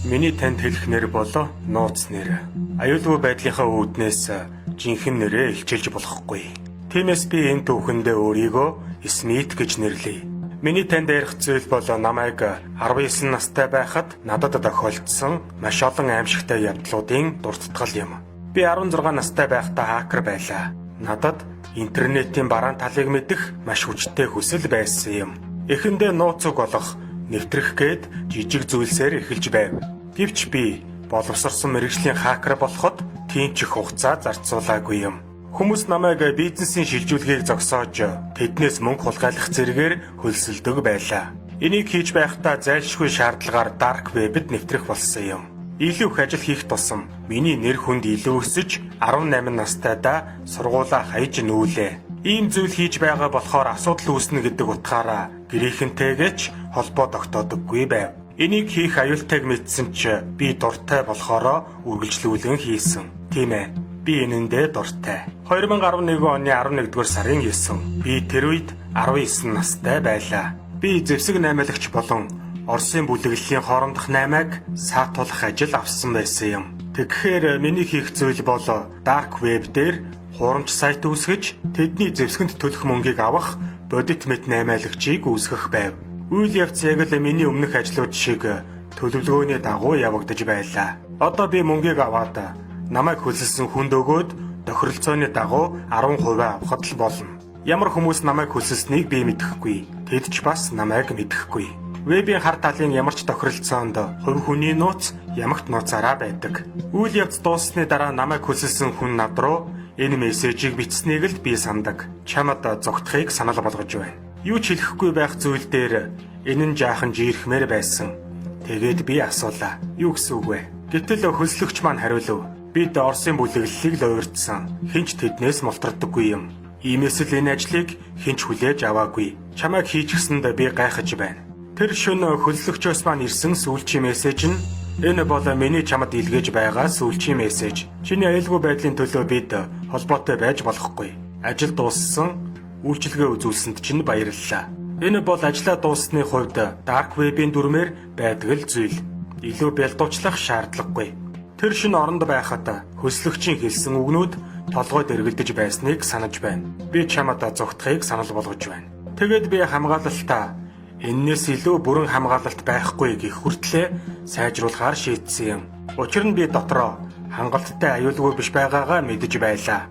Миний танд хэлэх нэр бол нууц нэр. Аюулгүй байдлынхаа үүднээс жинхэнэ нэрээ илчилж болохгүй. Тиймээс би энэ түүхэндээ өөрийгөө Смит гэж нэрлэе. Миний танд ярих зүйл бол намайг 19 настай байхад надад тохиолдсон маш олон аимшигтай явдлуудын дурдтгал юм. Би 16 настай байхдаа хакер байлаа. Надад интернетийн бараан талыг мэдэх маш хүчтэй хүсэл байсан юм. Эхэндээ нууц үг олох, нэвтрэх гээд жижиг зүйлсээр эхэлж байв. Гэвч би боловсрсон мэргэжлийн хакер болоход тийм ч их хугацаа зарцуулаагүй юм. Хүмүүс намайг бизнесийн шилжүүлгийг зогсоож тэднээс мөнгө хулгайлах зэрэгээр хөлсөлдөг байлаа. Энийг хийж байхдаа зайлшгүй шаардлагаар dark web-д нэвтрэх болсон юм. Илүү их ажил хийх тусам миний нэр хүнд илүү өсөж 18 настайдаа сургуулаа хаяж нүүлээ. Ийм зүйл хийж байгаа болохоор асуудал үүснэ гэдэг утгаараа гэрийнхэнтэйгээч холбоо тогтоодоггүй байв. Энийг хийх аюултайг мэдсэн ч би дуртай болохоро үргэлжлүүлэн хийсэн. Тийм ээ. Би энэндээ дуртай. 2011 оны 11-р сарын 9. Би тэр үед 19 настай байлаа. Би зэвсэг наймаалагч болон Оросын бүлэглэлийн хоорондох наймааг саатуулах ажил авсан байсан юм. Тэгэхээр миний хийх зүйл бол dark web дээр хуурамч сайт үүсгэж тэдний зэвсгэнд төлөх мөнгийг авах бодит мэт наймаалагчийг үүсгэх байв. Үйл явц яг л миний өмнөх ажлууд шиг төлөвлөгөөний дагуу явагдаж байлаа. Одоо би мөнгийг аваад намайг хөлсөлсөн хүнд өгөөд тохиролцооны дагуу 10% авахд л болно. Ямар хүмүүс намайг хөлсөлснийг би мэдэхгүй. Тэд ч бас намайг мэдэхгүй. Вебийн хар талын ямар ч тохиролцоонд хувь хүний нууц ямагт нууцаараа байдаг. Үйл явц дууссаны дараа намайг хөлсөлсөн хүн над руу энэ мессежийг бичснийг л би сандаг. Чамд зогтохыг санал болгож байна. Юу ч хэлэхгүй байх зүйл дээр энэ нь жаахан жиирхмээр байсан. Тэгээд би асуулаа. Юу гэсэн үг вэ? Гэтэл хөлслөгч маань хариулв. Бид Оросын бүлэглэлийг л уурдсан. Хинч тэднээс мултардаггүй юм. Иймээс л энэ ажлыг хинч хүлээж аваагүй. Чамайг хийж гсэнд би гайхаж байна. Тэр шөнө хөлслөгчөөс маань ирсэн сүүлчийн мессеж нь энэ бол миний чамд илгээж байгаа сүүлчийн мессеж. Чиний аюулгүй байдлын төлөө бид холбоотой байж болохгүй. Ажил дууссан, үйлчилгээ үзүүлсэнд чинь баярлалаа. Энэ бол ажлаа дууссаны хувьд dark web-ийн дүрмээр байдаг л зүйл. Илүү бэлдуучлах шаардлагагүй. Тэр шөнө оронд байхад хөлслөгчийн хэлсэн үгнүүд толгойд эргэлдэж байсныг санаж байна. Би чамд зогтохыг санал болгож байна. Тэгээд би хамгаалалтаа эннээс илүү бүрэн хамгаалалт байхгүй гэх хүртлээр сайжруулахаар шийдсэн юм. Учир нь би дотроо хангалттай аюулгүй биш байгаагаа мэдэж байлаа.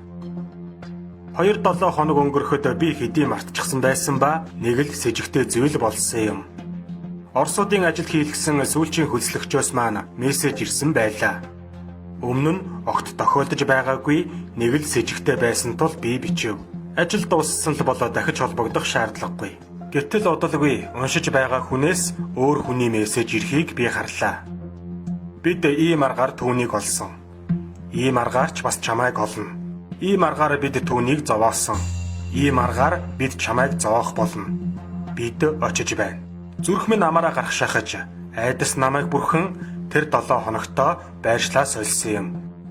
2-7 хоног өнгөрөхөд би хэдий мартчихсан байсан ба нэг л с ิจ гтэй зүйл болсон юм. Оросуудын ажил хийлгсэн сүүлчийн хөлслөгчөөс маань мессеж ирсэн байлаа. Өмнө нь огт тохиолдож байгаагүй нэг л с ิจ гтэй байсан тул би бичив. Ажил дууссан л болоо дахиж холбогдох шаардлагагүй. Гэтэл удалгүй уншиж байгаа хүнээс өөр хүний мессеж ирэхийг би харлаа. Бид ийм аргаар түүнийг олсон. Ийм аргаар ч бас чамайг олно. Ийм аргаар бид түүнийг зовоосон. Ийм аргаар бид чамайг зоох болно. Бид очиж байна. Зүрх минь амаараа гарах шахаж айдас намайг бүрхэн тэр 7 хоногтоо байршлаа сольсон юм.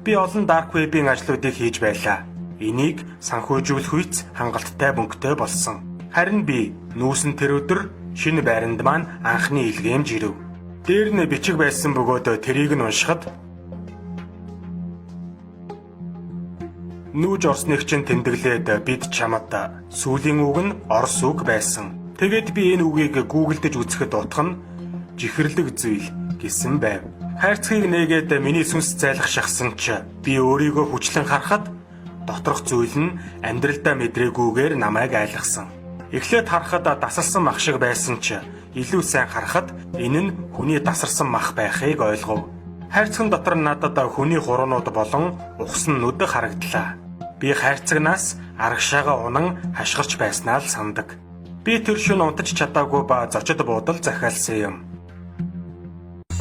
Би олон dark web-ийн ажлуудыг хийж байлаа. Энийг санхүүжүүлэх үйц хангалттай мөнгөтэй болсон. Харин би нүүсэн тэр өдөр шинэ байранд маань анхны илгээмж ирэв. Дээр нь бичиг байсан бөгөөд тэрийг нь уншихад нүүж орсныг чинь тэмдэглээд бид чамд сүүлийн үг нь орос үг байсан. Тэгээд би энэ үгийг гуглдж үзэхэд утга нь жихэрлэг зүйл гэсэн байв. Хайрцгийг нээгээд миний сүнс зайлах шахсан ч би өөрийгөө хүчлэн харахад доторх зүйл нь амьдралдаа мэдрэгүүгээр намайг айлгсан. Эхлээд харахад дасалсан мах шиг байсан ч илүү сайн харахад энэ нь хүний дасарсан мах байхыг ойлгов. Хайрцаг дотор надад хүний хуруунууд болон ухсан нүд харагдлаа. Би хайрцагнаас арагшаага унан хашгирч байснаа л сандаг. Би тэр шөнө унтаж чадаагүй ба зочид буудал захиалсан юм.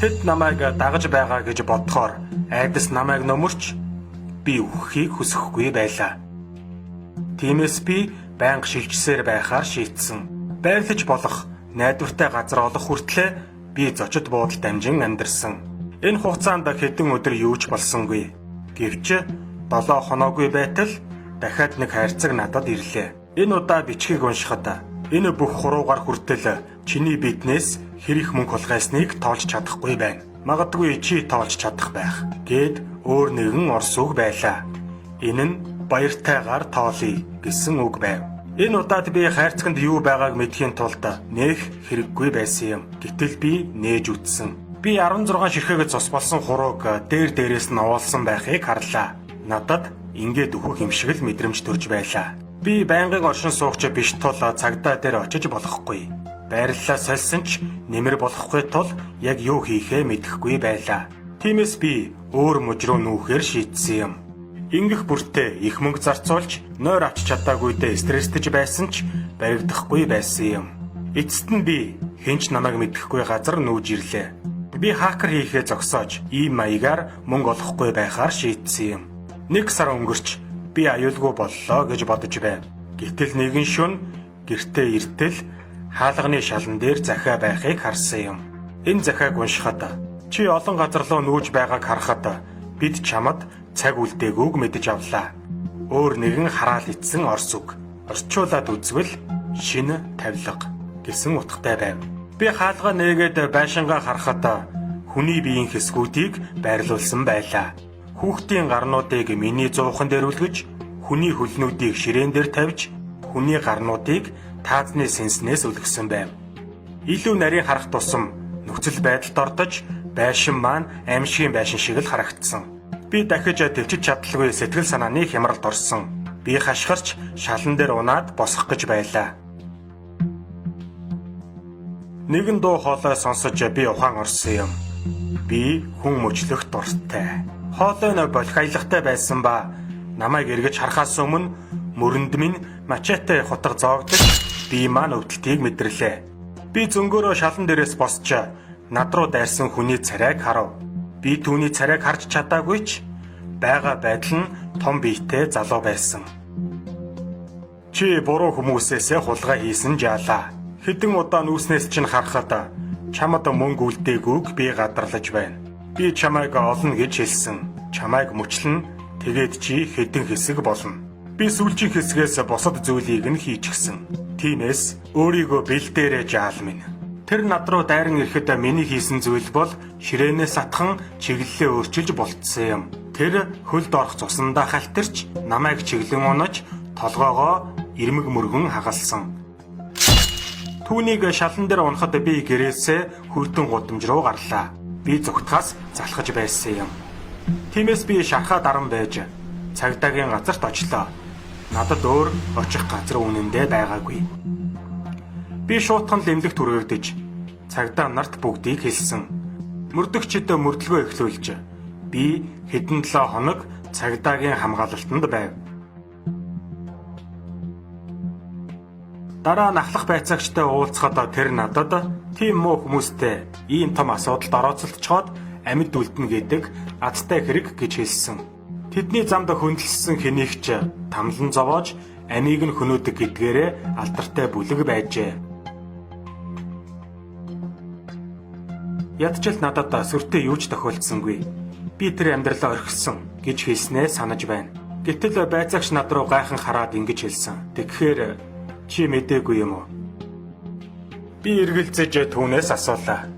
Тэд намайг дагаж байгаа гэж бодохоор айдас намайг нөмөрч би үхэхийг хүсэхгүй байлаа. Тиймээс би байнга шилжсээр байхаар шийдсэн. Байрлаж болох, найдвартай газар олох хүртлээр би зочид буудалд дамжин амьдарсан. Энэ хугацаанд хэдэн өдөр юу ч болсонгүй. Гэвч 7 хоноогүй байтал дахиад нэг хайрцаг надад ирлээ. Энэ удаа бичгийг уншихад энэ бүх хуруугаар хүртэл чиний биднээс хэрэг мөнгө хулгайсныг тоолж чадахгүй байна. Магадгүй чи тоолж чадах байх гэд өөр нэгэн орс үг байлаа. Энэ нь баяртайгаар тоолъё гэсэн үг байв. Энэ удаад би хайрцагт юу байгааг мэдхийн тулд нээх хэрэггүй байсан юм. Гэтэл би нээж үтсэн. Би 16 ширхээгээ цус болсон хурууг дээрээс нь овоолсон байхыг харлаа. Надад ингээд өөхөх юм шиг л мэдрэмж төрж байлаа. Би байнгын оршин суугч биш тул цагдаа дээр очиж болохгүй. Байрлалаа сольсон ч нэмэр болохгүй тул яг юу хийхээ мэдэхгүй байлаа. Тиймээс би өөр мужруу нүүхээр шийдсэн юм. Ингэх бүртээ их мөнгө зарцуулж нойр авч чадаагүйдээ стресстэйж байсан ч баригдахгүй байсан юм. Эцэст нь би хинч намайг мэдэхгүй газар нүүж ирлээ. Би хакер хийхээ зогсоож ийм маягаар мөнгө олохгүй байхаар шийдсэн юм. 1 сар өнгөрч би аюулгүй боллоо гэж бодож байв. Гэтэл нэгэн шөнө гэртээ иртэл хаалганы шалан дээр захиа байхыг харсан юм. Энэ захиаг уншихад чи олон газар руу нүүж байгааг харахад бид чамд цаг үлдээгүйг мэдэж авлаа. Өөр нэгэн хараал ицсэн орс үг. Орчуулад үзвэл шинэ тавилга гэсэн утгатай байв. Би хаалга нээгээд байшингаа харахад хүний биеийн хэсгүүдийг байрлуулсан байлаа. Хүүхдийн гарнуудыг миний зуухан дээр үлгэж, хүний хөлнүүдийг ширээн дээр тавьж, хүний гарнуудыг таазны сэнснээс үлгсэн байв. Илүү нарийн харах тусам нөхцөл байдалд ордож, байшин маань аимшигын байшин шиг л харагдсан. Би дахиж төвчж чадалгүй сэтгэл санааны хямралд орсон. Би хашгирч шалан дээр унаад босох гэж байлаа. Нэгэн дуу хоолой сонсож би ухаан орсон юм. Би хүн мөчлөх дуртай. Хоолой нь болох аялгатай байсан ба намайг эргэж харахаас өмнө мөрөнд минь мачете хутга зоогдож би маань өвдөлтийг мэдэрлээ. Би зөнгөөрөө шалан дээрээс босч над руу дайрсан хүний царайг харав. Би түүний царайг харж чадаагүй ч байгаа байдал нь том биетэй залуу байсан. Чи буруу хүмүүсээсээ хулгай хийсэн жаалаа. Хэдэн удаа нүүснээс чинь харахад чамд мөнгө үлдээгүйг би гадарлаж байна. Би чамайг олно гэж хэлсэн. Чамайг мөчлөн тэгээд чи хэдэн хэсэг болно. Би сүүлчийн хэсгээс босод зүйлийг нь хийчихсэн. Тиймээс өөрийгөө бэлдээрээ жаал минь. Тэр над руу дайран ирэхэд миний хийсэн зүйл бол ширээнээс атхан чиглэлээ өөрчилж болтсон юм. Тэр хөлд орох цусандаа халтарч намайг чиглэн унаж толгоогоо ирмэг мөргөн хагалсан. Түүнийг шалан дээр унахад би гэрээсээ хүрдэн гудамж руу гарлаа. Би зүгтгаас залхаж байсан юм. Тиймээс би шархаа даран байж цагдаагийн газарт очлоо. Надад өөр очих газар үнэндээ байгаагүй. Би шуутхан лэмлэгт түргээгдэж цагдаа нарт бүгдийг хэлсэн. Мөрдөгчд мөрдлгөө эхлүүлж би хэдэн 7 хоног цагдаагийн хамгаалалтанд байв. Дараа нахлах байцаагчтай уулзахад тэр надад тийм муу хүмүүстэй ийм том асуудалд орооцолдчиход амьд үлдэнэ гэдэг адтай хэрэг гэж хэлсэн. Тэдний замд хөндлөсөн хэнийг ч тамлан зовоож амийг нь хөнөөдөг гэдгээрээ алдартай бүлэг байжээ. Ядчил надад сүртэй юу ч тохиолдсонгүй. Би тэр амьдралаа орхисон гэж хэлснээ санаж байна. Гэтэл байцаагч над руу гайхан хараад ингэж хэлсэн. Тэгэхээр чи мэдээгүй юм уу? Би эргэлзэж түүнээс асуулаа.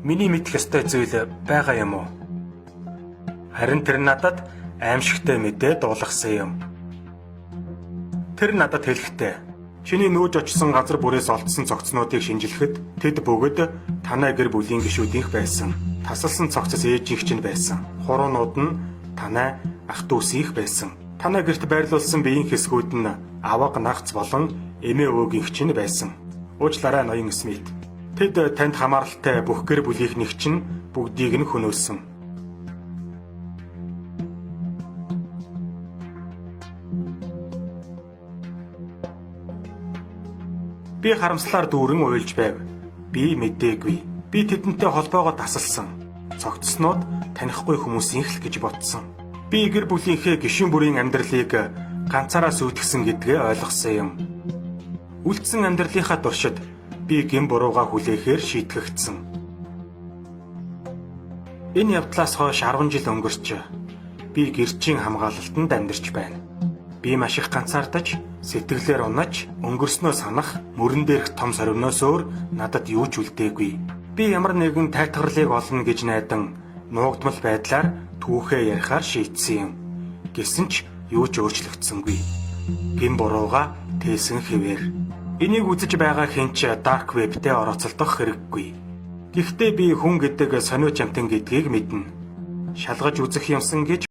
Миний мэдэх ёстой зүйл байгаа юм уу? Харин тэр надад аимшигтай мэдээ дуулгасан юм. Тэр надад хэлэхдээ чиний нүүж очсон газар бүрээс олдсон цогцнуудыг шинжилэхэд тэд бүгд танай гэр бүлийн гишүүдийнх байсан. Тасалсан цогцос ээжийнх чинь байсан. Хуруунууд нь танай ах дүүсийнх байсан. Танай гэрт байрлуулсан биеийн хэсгүүд нь аваг нагц болон эмээ өвгийнх чинь байсан. Уучлаарай ноён Смит. Тэд танд хамааралтай бүх гэр бүлийнхнийх чинь бүгдийг нь хөнөөсөн. Би харамслаар дүүрэн уйлж байв. Би мэдээгүй. Би тэдэнтэй холбоогоо тасалсан. Цогцснууд танихгүй хүмүүсийнх л гэж бодсон. Би гэр бүлийнхээ гишүүн бүрийн амьдралыг ганцаараа сүйтгэсэн гэдгээ ойлгосон юм. Үлдсэн амьдралынхаа туршид би гин бурууга хүлээхээр шийтгэгдсэн. Энэ явдлаас хойш 10 жил өнгөрч би гэрчийн хамгаалалтанд амьдарч байна. Би маш их ганцаардаж, сэтгэлээр унаж, өнгөрснөө санах, мөрөн дээрх том сорвиноос өөр надад юу ч үлдээгүй. Би ямар нэгэн тайтгарлыг олно гэж найдан нуугдмал байдлаар түүхээ ярихаар шийдсэн юм. Гэсэн ч юу ч өөрчлөгдсөнгүй. Гин бурууга тээсэн хэвээр. Энийг үзэж байгаа хинч dark web-тэй орооцолдох хэрэггүй. Гэхдээ би хүн гэдэг сонио чамтан гэдгийг мэднэ. Шалгаж үзэх юмсан гэж